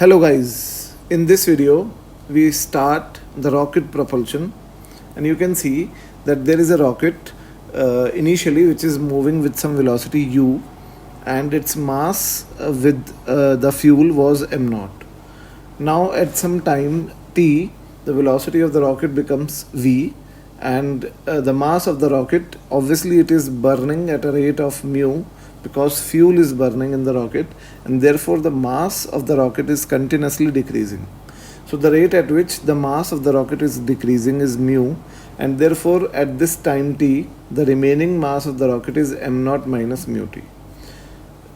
Hello guys, in this video we start the rocket propulsion, and you can see that there is a rocket initially which is moving with some velocity u, and its mass with the fuel was m naught. Now at some time t, the velocity of the rocket becomes v, and the mass of the rocket, obviously it is burning at a rate of mu because fuel is burning in the rocket, and therefore the mass of the rocket is continuously decreasing. So the rate at which the mass of the rocket is decreasing is mu, and therefore at this time t, the remaining mass of the rocket is m naught minus mu t.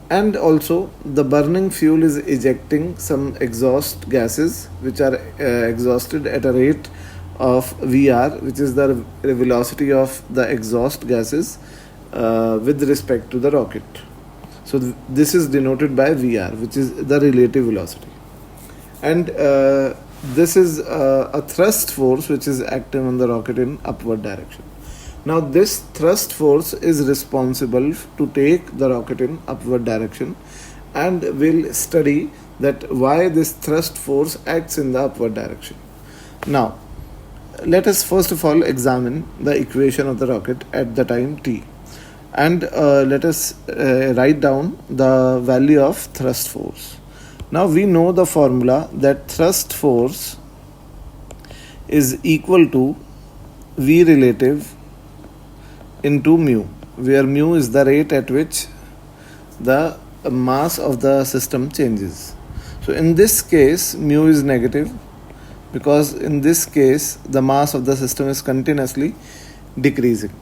And also the burning fuel is ejecting some exhaust gases which are exhausted at a rate of vr, which is the velocity of the exhaust gases with respect to the rocket. So this is denoted by vr, which is the relative velocity. And this is a thrust force which is acting on the rocket in upward direction. Now this thrust force is responsible to take the rocket in upward direction, and we'll study that why this thrust force acts in the upward direction. Now let us first of all examine the equation of the rocket at the time t, and let us write down the value of thrust force. Now we know the formula that thrust force is equal to v relative into mu, where mu is the rate at which the mass of the system changes. So in this case mu is negative, because in this case the mass of the system is continuously decreasing,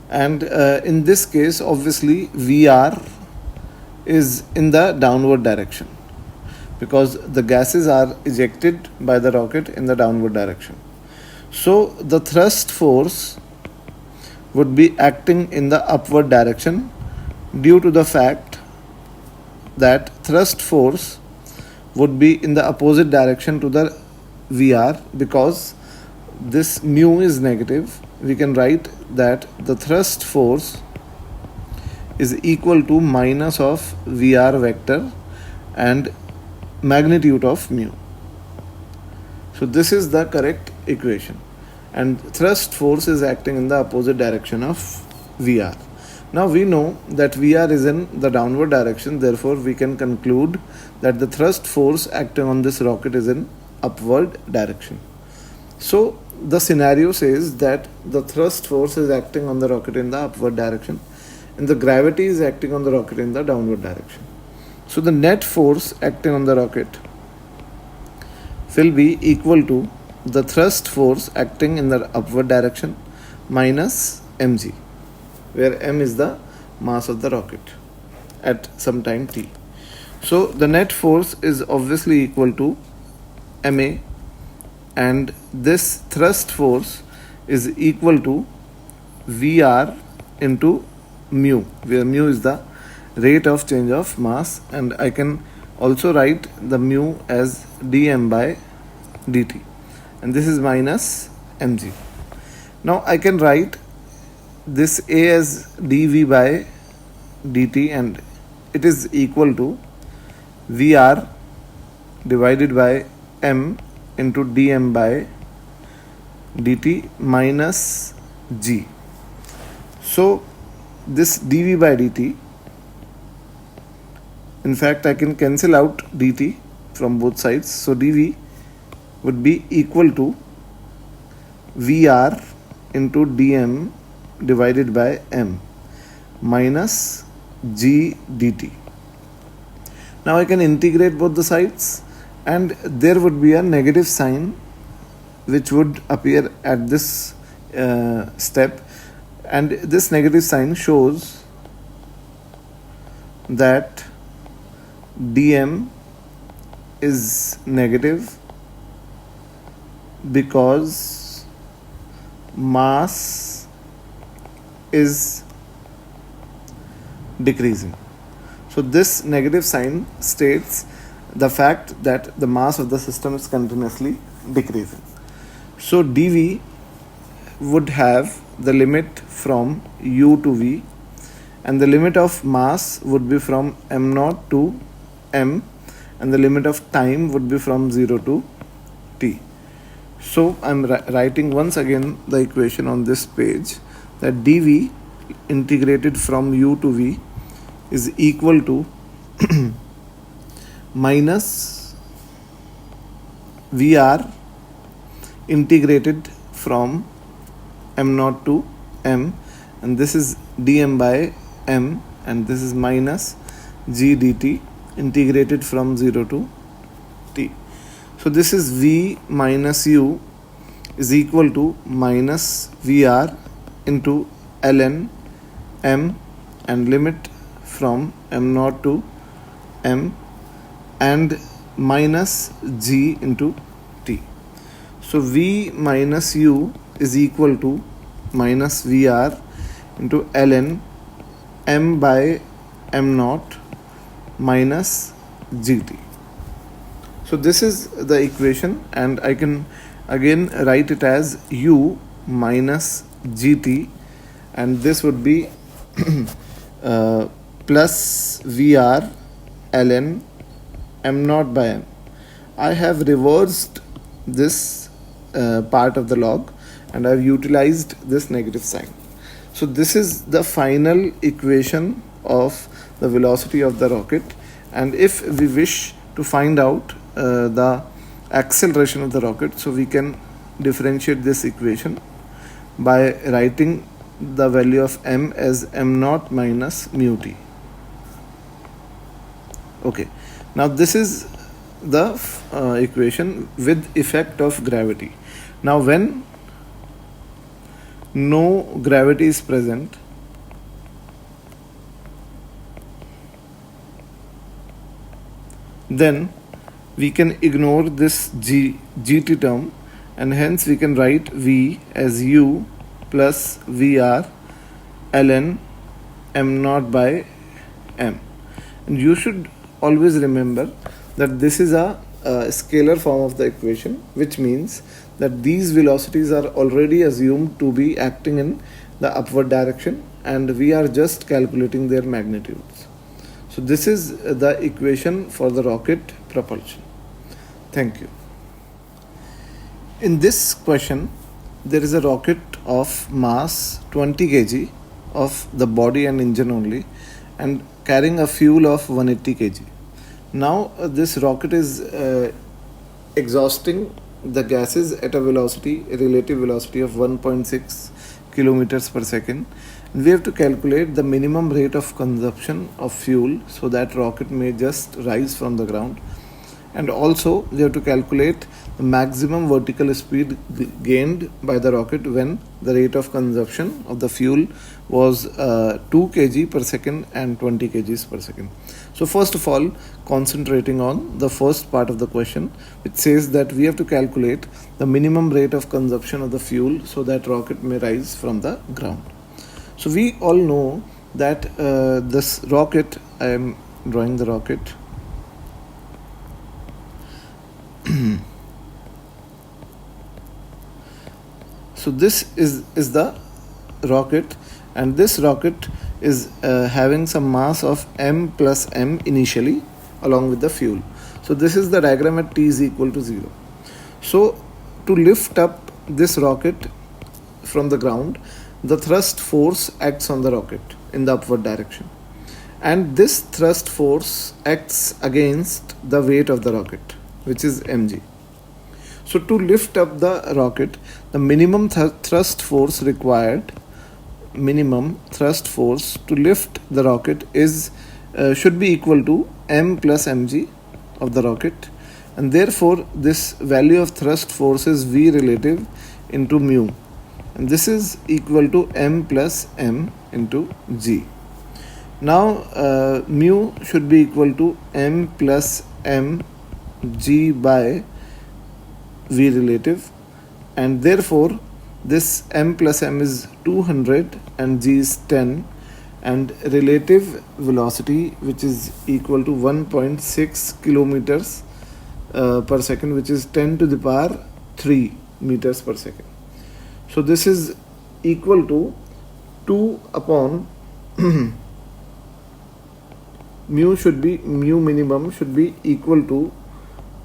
and in this case obviously vr is in the downward direction because the gases are ejected by the rocket in the downward direction. So the thrust force would be acting in the upward direction due to the fact that thrust force would be in the opposite direction to the vr. Because this mu is negative, we can write that the thrust force is equal to minus of vr vector and magnitude of mu. So this is the correct equation, and thrust force is acting in the opposite direction of vr. Now we know that vr is in the downward direction, therefore we can conclude that the thrust force acting on this rocket is in upward direction. So the scenario says that the thrust force is acting on the rocket in the upward direction, and the gravity is acting on the rocket in the downward direction. So the net force acting on the rocket will be equal to the thrust force acting in the upward direction minus mg, where m is the mass of the rocket at some time t. So the net force is obviously equal to ma, and this thrust force is equal to vr into mu, where mu is the rate of change of mass, and I can also write the mu as dm by dt, and this is minus mg. Now I can write this a as dv by dt, and it is equal to vr divided by m into dm by dt minus g. So this dv by dt, in fact I can cancel out dt from both sides, so dv would be equal to vr into dm divided by m minus g dt. Now I can integrate both the sides, and there would be a negative sign which would appear at this step, and this negative sign shows that dm is negative because mass is decreasing. So this negative sign states the fact that the mass of the system is continuously decreasing. So dv would have the limit from u to v, and the limit of mass would be from m naught to m, and the limit of time would be from 0 to t. So I'm writing once again the equation on this page, that dv integrated from u to v is equal to minus vr integrated from m0 to m, and this is dm by m, and this is minus g dt integrated from 0 to t. So this is v minus u is equal to minus vr into ln m, and limit from m0 to m, and minus g into t. So v minus u is equal to minus vr into ln m by m0 minus gt. So this is the equation, and I can again write it as u minus gt, and this would be plus vr ln m0 by m. I have reversed this part of the log, and I have utilized this negative sign. So this is the final equation of the velocity of the rocket, and if we wish to find out the acceleration of the rocket, so we can differentiate this equation by writing the value of m as m0 minus mu t. Okay, now this is the equation with effect of gravity. Now when no gravity is present, then we can ignore this gt term, and hence we can write v as u plus vr ln m0 by m. And you should always remember that this is a scalar form of the equation, which means that these velocities are already assumed to be acting in the upward direction, and we are just calculating their magnitudes. So this is the equation for the rocket propulsion. Thank you. In this question, there is a rocket of mass 20 kg of the body and engine only, and carrying a fuel of 180 kg. Now this rocket is exhausting the gases at a relative velocity of 1.6 kilometers per second. We have to calculate the minimum rate of consumption of fuel so that rocket may just rise from the ground, and also we have to calculate the maximum vertical speed gained by the rocket when the rate of consumption of the fuel was 2 kg per second and 20 kgs per second. So first of all, concentrating on the first part of the question, which says that we have to calculate the minimum rate of consumption of the fuel so that rocket may rise from the ground. So we all know that this rocket, I am drawing the rocket. So this is the rocket, and this rocket is having some mass of m plus m initially along with the fuel. So this is the diagram at t is equal to 0. So to lift up this rocket from the ground, the thrust force acts on the rocket in the upward direction, and this thrust force acts against the weight of the rocket, which is mg. So to lift up the rocket, the minimum thrust force required, minimum thrust force to lift the rocket is should be equal to m plus mg of the rocket, and therefore this value of thrust force is v relative into mu, and this is equal to m plus m into g. Now mu should be equal to m plus m g by v relative, and therefore this m plus m is 200 and g is 10, and relative velocity, which is equal to 1.6 kilometers per second, which is 10 to the power 3 meters per second. So this is equal to 2 upon mu minimum should be equal to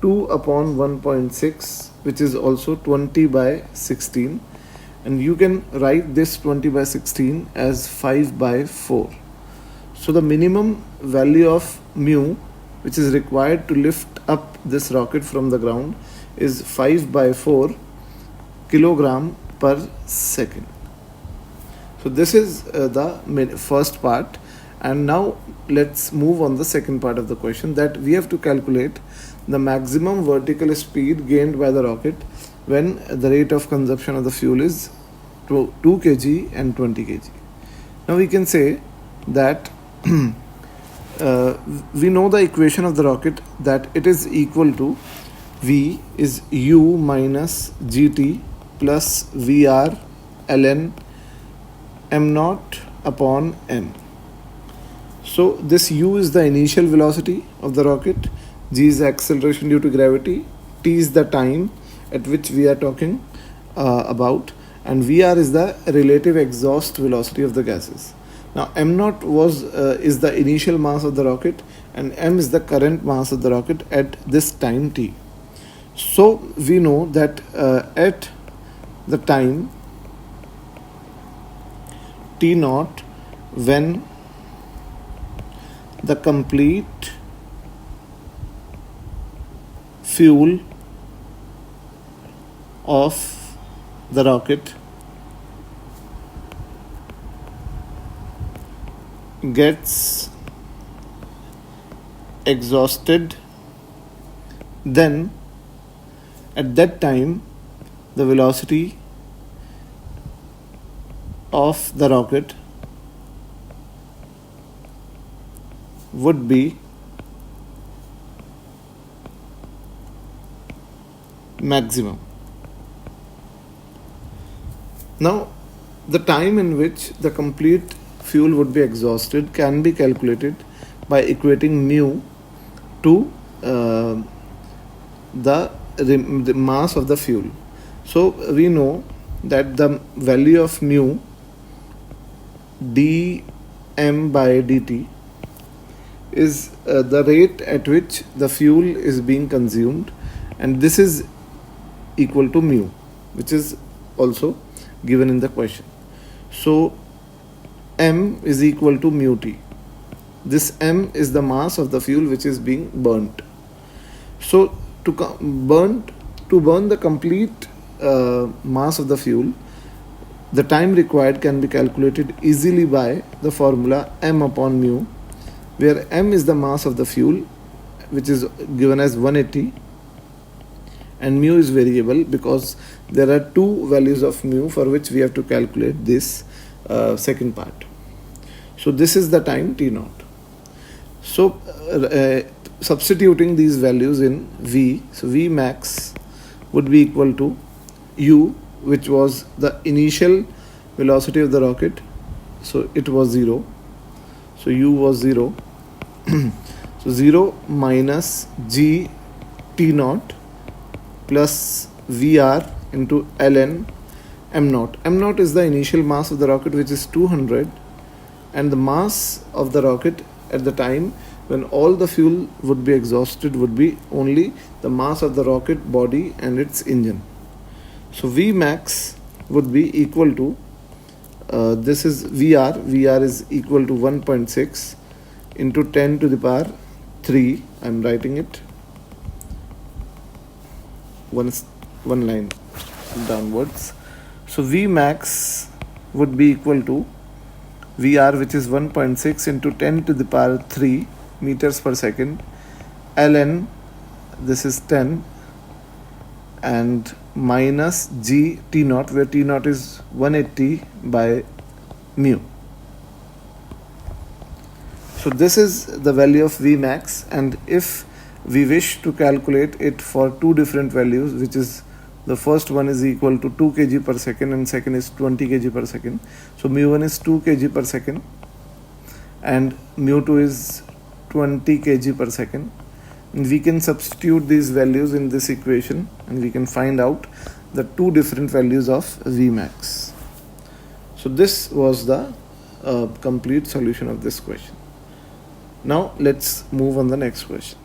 2 upon 1.6, which is also 20 by 16, and you can write this 20 by 16 as 5 by 4. So the minimum value of mu which is required to lift up this rocket from the ground is 5 by 4 kilogram per second. So this is the first part, and now let's move on the second part of the question, that we have to calculate the maximum vertical speed gained by the rocket when the rate of consumption of the fuel is 2 kg and 20 kg. Now we can say that we know the equation of the rocket, that it is equal to V is U minus GT plus VR ln m0 upon m. So this U is the initial velocity of the rocket, G is the acceleration due to gravity, T is the time at which we are talking about, and VR is the relative exhaust velocity of the gases. Now m0 is the initial mass of the rocket, and m is the current mass of the rocket at this time t. So we know that at the time t0, when the complete fuel of the rocket gets exhausted, then at that time the velocity of the rocket would be maximum. Now the time in which the complete fuel would be exhausted can be calculated by equating mu to the mass of the fuel. So we know that the value of mu dm by dt is the rate at which the fuel is being consumed, and this is equal to mu, which is also given in the question. So m is equal to mu t. This m is the mass of the fuel which is being burnt. So to burn the complete mass of the fuel, the time required can be calculated easily by the formula m upon mu, where m is the mass of the fuel, which is given as 180, and mu is variable because there are two values of mu for which we have to calculate this second part. So this is the time t0. So substituting these values in V, so V max would be equal to U, which was the initial velocity of the rocket, so it was 0, so U was 0. So 0 minus G T0 plus VR into ln m0. m0 is the initial mass of the rocket, which is 200, and the mass of the rocket at the time when all the fuel would be exhausted would be only the mass of the rocket body and its engine. So V max would be equal to this is VR is equal to 1.6 into 10 to the power 3. I'm writing it one line downwards. So V max would be equal to VR, which is 1.6 into 10 to the power 3 meters per second, ln, this is 10, and minus G T0, where T0 is 180 by mu. So this is the value of V max, and if we wish to calculate it for two different values, which is the first one is equal to 2 kg per second and second is 20 kg per second. So mu1 is 2 kg per second and mu2 is 20 kg per second. And we can substitute these values in this equation and we can find out the two different values of V max. So this was the complete solution of this question. Now let's move on the next question.